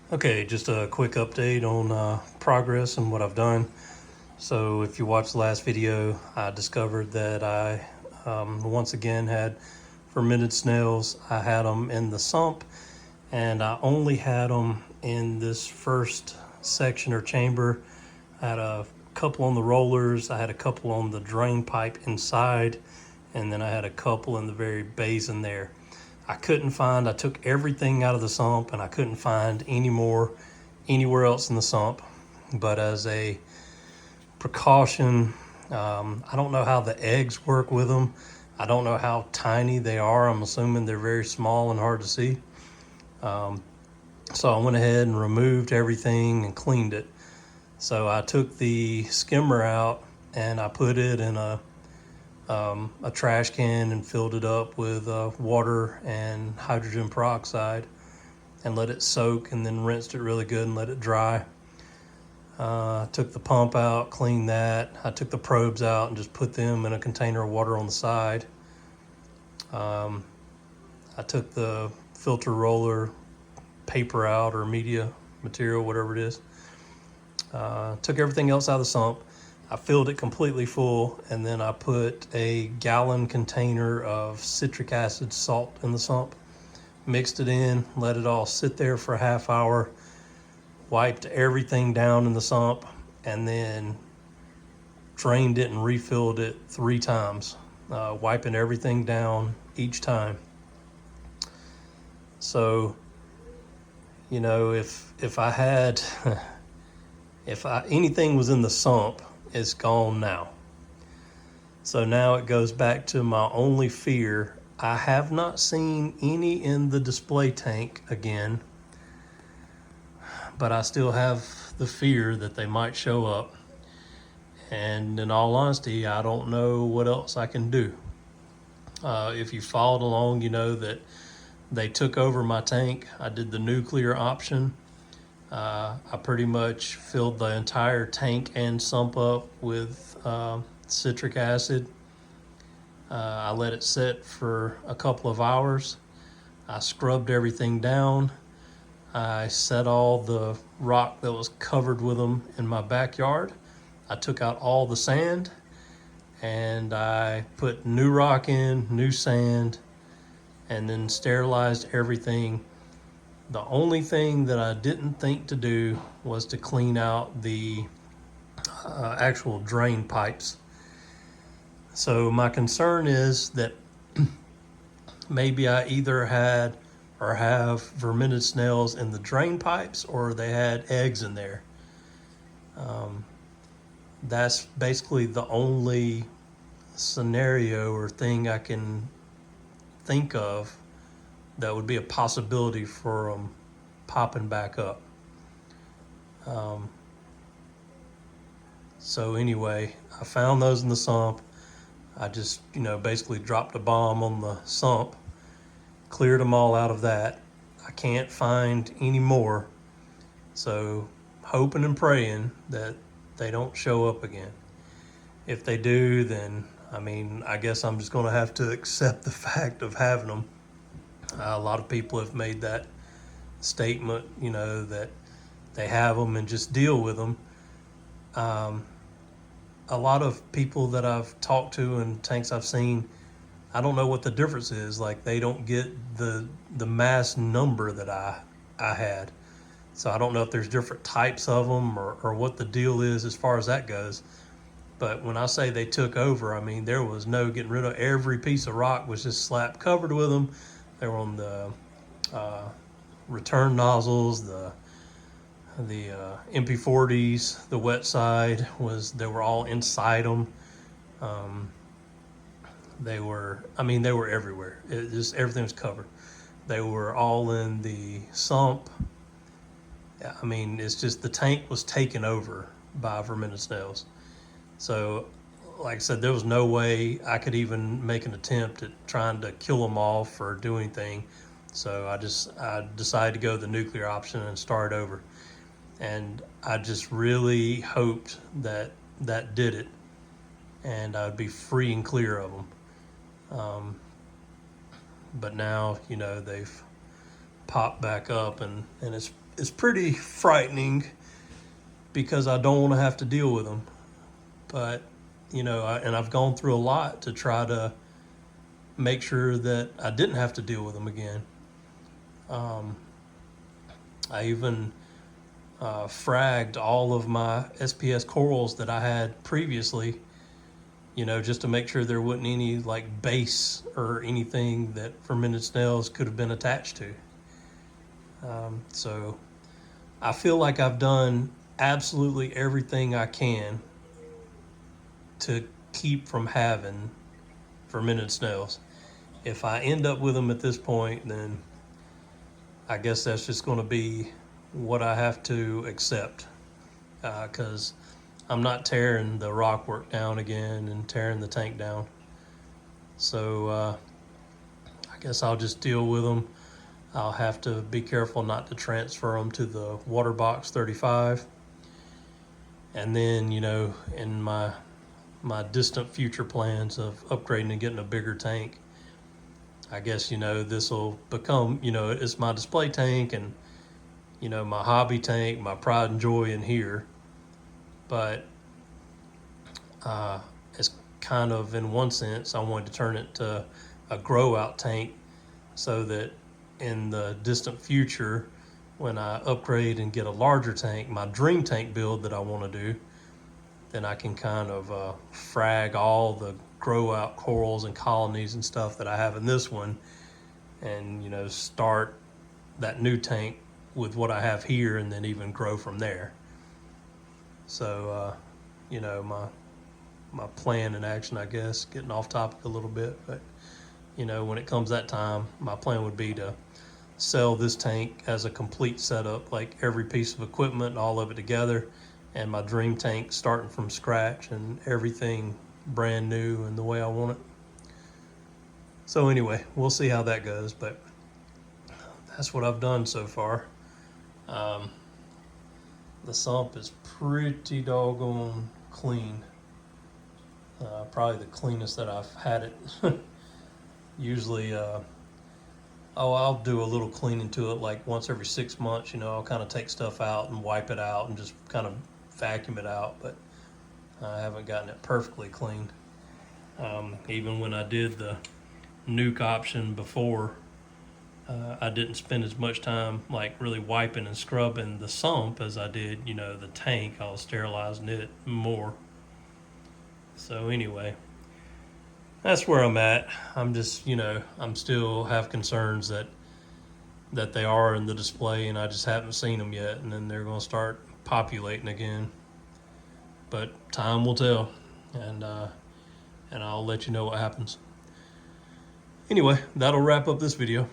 Okay, just a quick update on progress and what I've done. So, if you watched the last video, I discovered that I once again had fermented snails. I had them in the sump, and I only had them in this first section or chamber. I had a couple on the rollers, I had a couple on the drain pipe inside, and then I had a couple in the very basin there. I took everything out of the sump and I couldn't find any more anywhere else in the sump. But as a precaution, I don't know how the eggs work with them. I don't know how tiny they are. I'm assuming they're very small and hard to see. So I went ahead and removed everything and cleaned it. So I took the skimmer out and I put it in a trash can and filled it up with water and hydrogen peroxide and let it soak, and then rinsed it really good and let it dry. Took the pump out, cleaned that. I took the probes out and just put them in a container of water on the side. I took the filter roller paper out, or media material, whatever it is. Took everything else out of the sump. I filled it completely full, and then I put a gallon container of citric acid salt in the sump, mixed it in, let it all sit there for a half hour, wiped everything down in the sump, and then drained it and refilled it 3 times, wiping everything down each time. So, if I had, anything was in the sump, it's gone now. So now it goes back to my only fear. I have not seen any in the display tank again, but I still have the fear that they might show up. And in all honesty, I don't know what else I can do. If you followed along, you know that they took over my tank. I did the nuclear option. I pretty much filled the entire tank and sump up with citric acid. I let it sit for a couple of hours. I scrubbed everything down. I set all the rock that was covered with them in my backyard. I took out all the sand and I put new rock in, new sand, and then sterilized everything. The only thing that I didn't think to do was to clean out the actual drain pipes. So my concern is that maybe I either had or have vermetid snails in the drain pipes, or they had eggs in there. That's basically the only scenario or thing I can think of that would be a possibility for them popping back up. So anyway, I found those in the sump. I just, basically dropped a bomb on the sump, cleared them all out of that. I can't find any more. So hoping and praying that they don't show up again. If they do, then, I guess I'm just going to have to accept the fact of having them. A lot of people have made that statement, that they have them and just deal with them. A lot of people that I've talked to and tanks I've seen, I don't know what the difference is. Like, they don't get the mass number that I had. So I don't know if there's different types of them or what the deal is as far as that goes. But when I say they took over, there was no getting rid of. Every piece of rock was just slap covered with them. They were on the return nozzles, the MP40s, the wet side they were all inside them. They were everywhere. Everything was covered. They were all in the sump. It's just the tank was taken over by vermetid snails. So, like I said, there was no way I could even make an attempt at trying to kill them off or do anything. So I decided to go the nuclear option and start over. And I just really hoped that did it, and I'd be free and clear of them. But now, they've popped back up, and it's is pretty frightening because I don't want to have to deal with them. But, you know, and I've gone through a lot to try to make sure that I didn't have to deal with them again. I even fragged all of my SPS corals that I had previously, you know, just to make sure there wasn't any like base or anything that vermetid snails could have been attached to. So I feel like I've done absolutely everything I can to keep from having vermetid snails. If I end up with them at this point, then I guess that's just going to be what I have to accept, because I'm not tearing the rock work down again and tearing the tank down. So I guess I'll just deal with them. I'll have to be careful not to transfer them to the water box 35. And then, you know, in my distant future plans of upgrading and getting a bigger tank, I guess, you know, this will become, you know, it's my display tank and, you know, my hobby tank, my pride and joy in here. But it's kind of, in one sense, I wanted to turn it to a grow out tank so that in the distant future, when I upgrade and get a larger tank, my dream tank build that I want to do, then I can kind of frag all the grow out corals and colonies and stuff that I have in this one, and, you know, start that new tank with what I have here and then even grow from there. So you know, my plan in action, I guess, getting off topic a little bit, but, you know, when it comes that time, my plan would be to sell this tank as a complete setup, like every piece of equipment, all of it together, and my dream tank starting from scratch and everything brand new and the way I want it. So anyway, we'll see how that goes, but that's what I've done so far. The sump is pretty doggone clean. Probably the cleanest that I've had it. Usually, I'll do a little cleaning to it like once every 6 months. You know, I'll kind of take stuff out and wipe it out and just kind of vacuum it out, but I haven't gotten it perfectly clean. Even when I did the nuke option before, I didn't spend as much time like really wiping and scrubbing the sump as I did, you know, the tank. I was sterilizing it more. So anyway, that's where I'm at. I'm just, you know, I'm still have concerns that they are in the display and I just haven't seen them yet, and then they're going to start populating again. But time will tell, and I'll let you know what happens. Anyway, that'll wrap up this video.